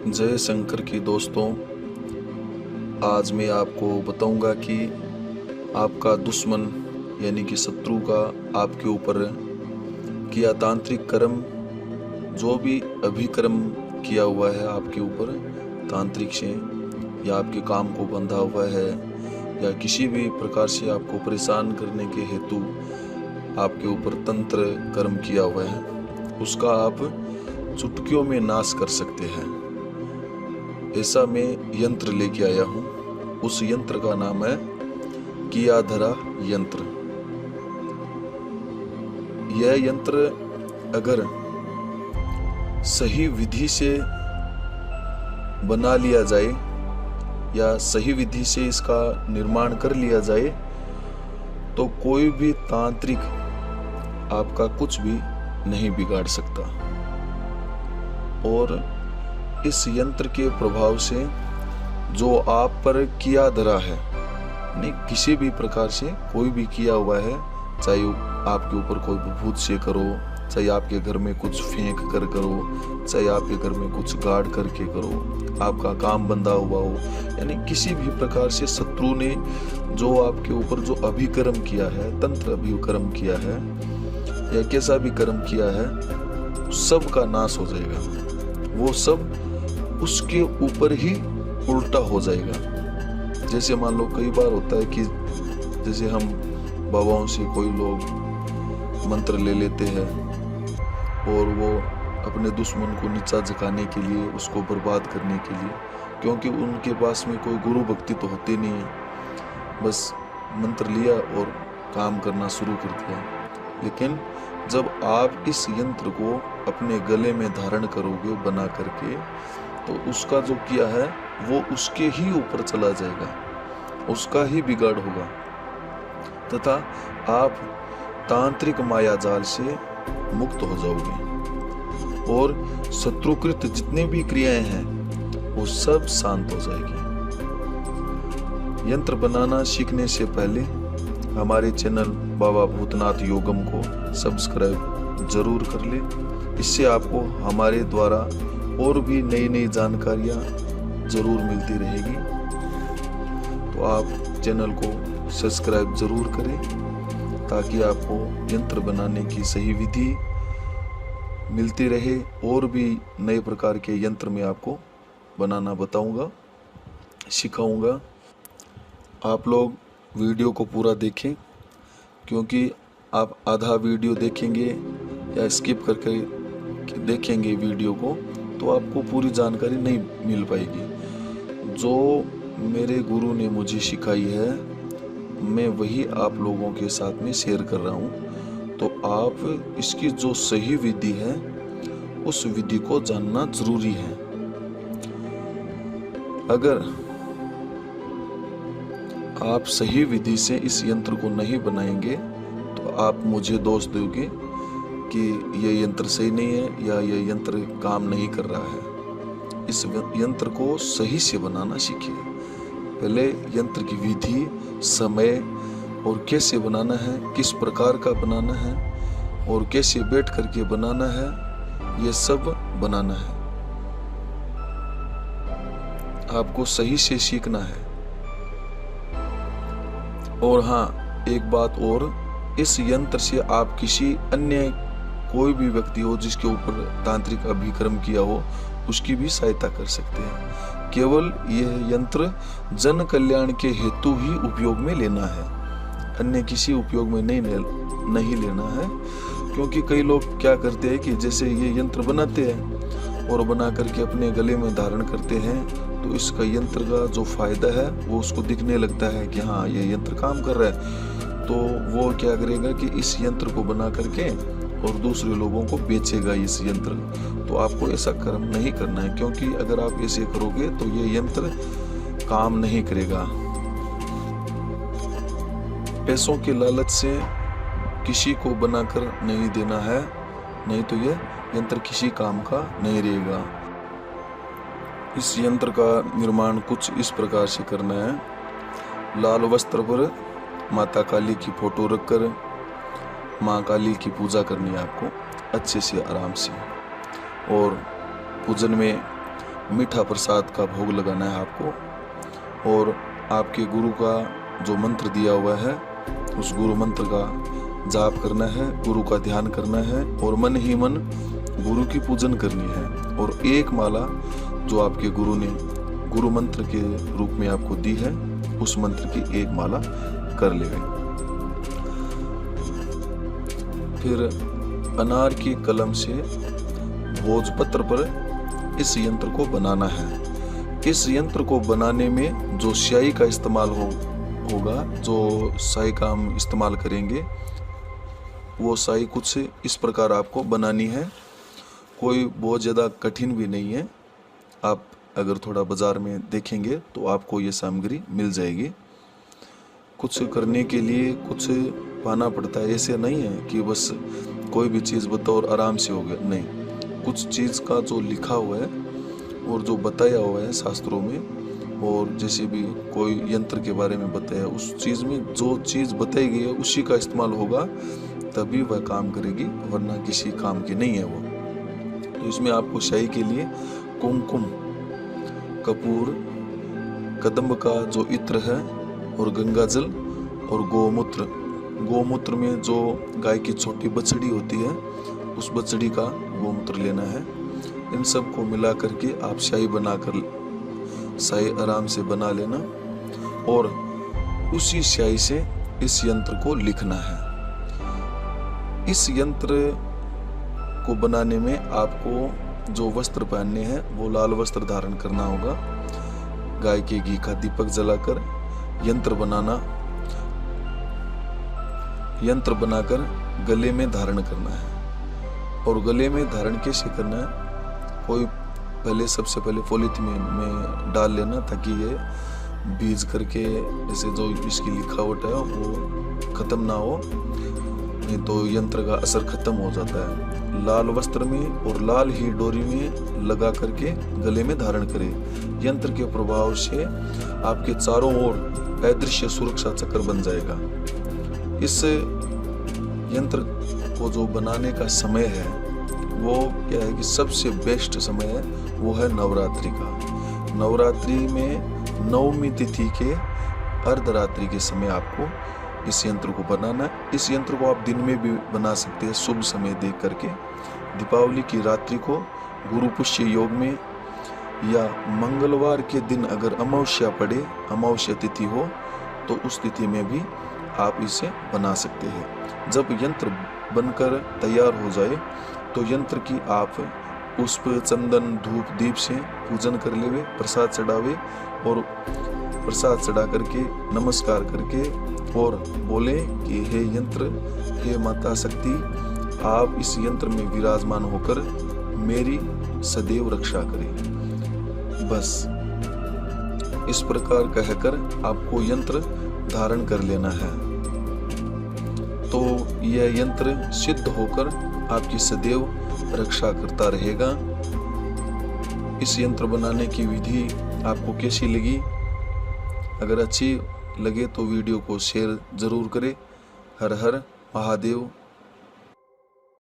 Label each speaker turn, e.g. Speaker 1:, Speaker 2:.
Speaker 1: जय शंकर की दोस्तों, आज मैं आपको बताऊंगा कि आपका दुश्मन यानी कि शत्रु का आपके ऊपर किया तांत्रिक कर्म, जो भी अभिकर्म किया हुआ है आपके ऊपर तांत्रिक से, या आपके काम को बंधा हुआ है, या किसी भी प्रकार से आपको परेशान करने के हेतु आपके ऊपर तंत्र कर्म किया हुआ है, उसका आप चुटकियों में नाश कर सकते हैं। ऐसा मैं यंत्र लेके आया हूँ। उस यंत्र का नाम है कियाधरा यंत्र। यह यंत्र अगर सही विधि से बना लिया जाए या सही विधि से इसका निर्माण कर लिया जाए तो कोई भी तांत्रिक आपका कुछ भी नहीं बिगाड़ सकता। और इस यंत्र के प्रभाव से जो आप पर किया धरा है, नहीं किसी भी प्रकार से कोई भी किया हुआ है, चाहे आपके ऊपर कोई भूत से करो, चाहे आपके घर में कुछ फेंक कर करो, चाहे आपके घर में कुछ गाड़ करके करो, आपका काम बंधा हुआ हो, यानी किसी भी प्रकार से शत्रु ने जो आपके ऊपर जो अभिकर्म किया है, तंत्र अभिकर्म किया है या कैसा भी कर्म किया है, सब का नाश हो जाएगा। वो सब उसके ऊपर ही उल्टा हो जाएगा। जैसे मान लो कई बार होता है कि जैसे हम बाबाओं से कोई लोग मंत्र ले लेते हैं और वो अपने दुश्मन को नीचा झुकाने के लिए, उसको बर्बाद करने के लिए, क्योंकि उनके पास में कोई गुरु भक्ति तो होती नहीं है, बस मंत्र लिया और काम करना शुरू कर दिया। लेकिन जब आप इस यंत्र को अपने गले में धारण करोगे बना करके, तो उसका जो किया है वो उसके ही ऊपर चला जाएगा, उसका ही बिगाड़ होगा, तथा आप तांत्रिक माया जाल से मुक्त हो जाओगे और शत्रुकृत जितने भी क्रियाएं हैं वो सब शांत हो जाएगी। यंत्र बनाना सीखने से पहले हमारे चैनल बाबा भूतनाथ योगम को सब्सक्राइब जरूर कर ले। इससे आपको हमारे द्वारा और भी नई नई जानकारियाँ जरूर मिलती रहेगी। तो आप चैनल को सब्सक्राइब जरूर करें ताकि आपको यंत्र बनाने की सही विधि मिलती रहे। और भी नए प्रकार के यंत्र मैं आपको बनाना बताऊंगा, सिखाऊंगा। आप लोग वीडियो को पूरा देखें, क्योंकि आप आधा वीडियो देखेंगे या स्किप करके देखेंगे वीडियो को तो आपको पूरी जानकारी नहीं मिल पाएगी। जो मेरे गुरु ने मुझे सिखाई है मैं वही आप लोगों के साथ में शेयर कर रहा हूँ। तो आप इसकी जो सही विधि है उस विधि को जानना जरूरी है। अगर आप सही विधि से इस यंत्र को नहीं बनाएंगे तो आप मुझे दोष दोगे कि ये यंत्र सही नहीं है या ये यंत्र काम नहीं कर रहा है। इस यंत्र को सही से बनाना सीखिए। पहले यंत्र की विधि, समय और कैसे बनाना है, किस प्रकार का बनाना है और कैसे बैठ करके बनाना है, ये सब बनाना है। आपको सही से सीखना है। और हाँ, एक बात और, इस यंत्र से आप किसी अन्य कोई भी व्यक्ति हो जिसके ऊपर तांत्रिक अभिकर्म किया हो उसकी भी सहायता कर सकते हैं। केवल यह यंत्र जन कल्याण के हेतु ही उपयोग में लेना है, अन्य किसी उपयोग में नहीं लेना है। क्योंकि कई लोग क्या करते हैं कि जैसे ये यंत्र बनाते हैं और बना करके अपने गले में धारण करते हैं, तो इसका यंत्र का जो फायदा है वो उसको दिखने लगता है कि हाँ ये यंत्र काम कर रहा है, तो वो क्या करेगा कि इस यंत्र को बना करके और दूसरे लोगों को बेचेगा इस यंत्र। तो आपको ऐसा कर्म नहीं करना है, क्योंकि अगर आप ऐसे करोगे तो ये यंत्र काम नहीं करेगा। पैसों के लालच से किसी को बनाकर नहीं देना है, नहीं तो ये यंत्र किसी काम का नहीं रहेगा। इस यंत्र का निर्माण कुछ इस प्रकार से करना है। लाल वस्त्र पर माता काली की फोटो रखकर माँ काली की पूजा करनी है आपको अच्छे से, आराम से। और पूजन में मीठा प्रसाद का भोग लगाना है आपको, और आपके गुरु का जो मंत्र दिया हुआ है उस गुरु मंत्र का जाप करना है, गुरु का ध्यान करना है और मन ही मन गुरु की पूजन करनी है। और एक माला जो आपके गुरु ने गुरु मंत्र के रूप में आपको दी है उस मंत्र की एक माला कर लेंगे। फिर अनार की कलम से भोजपत्र पर इस यंत्र को बनाना है। इस यंत्र को बनाने में जो स्याही का इस्तेमाल होगा, जो स्याही का हम इस्तेमाल करेंगे, वो स्याही कुछ इस प्रकार आपको बनानी है। कोई बहुत ज़्यादा कठिन भी नहीं है। आप अगर थोड़ा बाज़ार में देखेंगे तो आपको ये सामग्री मिल जाएगी। कुछ करने के लिए कुछ पाना पड़ता है, ऐसे नहीं है कि बस कोई भी चीज़ बताओ और आराम से हो गया, नहीं। कुछ चीज़ का जो लिखा हुआ है और जो बताया हुआ है शास्त्रों में, और जैसे भी कोई यंत्र के बारे में बताया, उस चीज़ में जो चीज़ बताई गई है उसी का इस्तेमाल होगा, तभी वह काम करेगी, वरना किसी काम की नहीं है वो। तो इसमें आपको स्याही के लिए कुमकुम, कपूर, कदम्ब का जो इत्र है और गंगा जल और गोमूत्र, गोमूत्र में जो गाय की छोटी बछड़ी होती है उस बछड़ी का गोमूत्र लेना है। इन सब को मिला करके आप स्याही बनाकर स्याही आराम से बना लेना, और उसी स्याही से इस यंत्र को लिखना है। इस यंत्र को बनाने में आपको जो वस्त्र पहनने हैं वो लाल वस्त्र धारण करना होगा। गाय के घी का दीपक जलाकर यंत्र बनाकर गले में धारण करना है। और गले में धारण कैसे करना है, कोई पहले सबसे पहले पॉलीथीन में डाल लेना, ताकि ये भीज करके ऐसे जो इसकी लिखावट है वो खत्म ना हो, नहीं तो यंत्र का असर खत्म हो जाता है। लाल वस्त्र में और लाल ही डोरी में लगा करके गले में धारण करें। यंत्र के प्रभाव से आपके चारों ओर अदृश्य सुरक्षा चक्र बन जाएगा। इस यंत्र को जो बनाने का समय है वो क्या है कि सबसे बेस्ट समय है वो है नवरात्रि का। नवरात्रि में नवमी तिथि के अर्धरात्रि के समय आपको इस यंत्र को बनाना है। इस यंत्र को आप दिन में भी बना सकते हैं, शुभ समय देख करके। दीपावली की रात्रि को गुरु पुष्य योग में या मंगलवार के दिन अगर अमावस्या पड़े, अमावस्या तिथि हो, तो उस तिथि में भी आप इसे बना सकते हैं। जब यंत्र बनकर तैयार हो जाए तो यंत्र की आप पुष्प, चंदन, धूप, दीप से पूजन कर लेवे, प्रसाद चढ़ावे, और प्रसाद चढ़ा करके नमस्कार करके और बोले कि हे यंत्र, हे माता शक्ति, आप इस यंत्र में विराजमान होकर मेरी सदैव रक्षा करें। बस इस प्रकार कहकर आपको यंत्र धारण कर लेना है, तो यह यंत्र सिद्ध होकर आपकी सदैव रक्षा करता रहेगा। इस यंत्र बनाने की विधि आपको कैसी लगी? अगर अच्छी लगे तो वीडियो को शेयर जरूर करें। हर हर महादेव।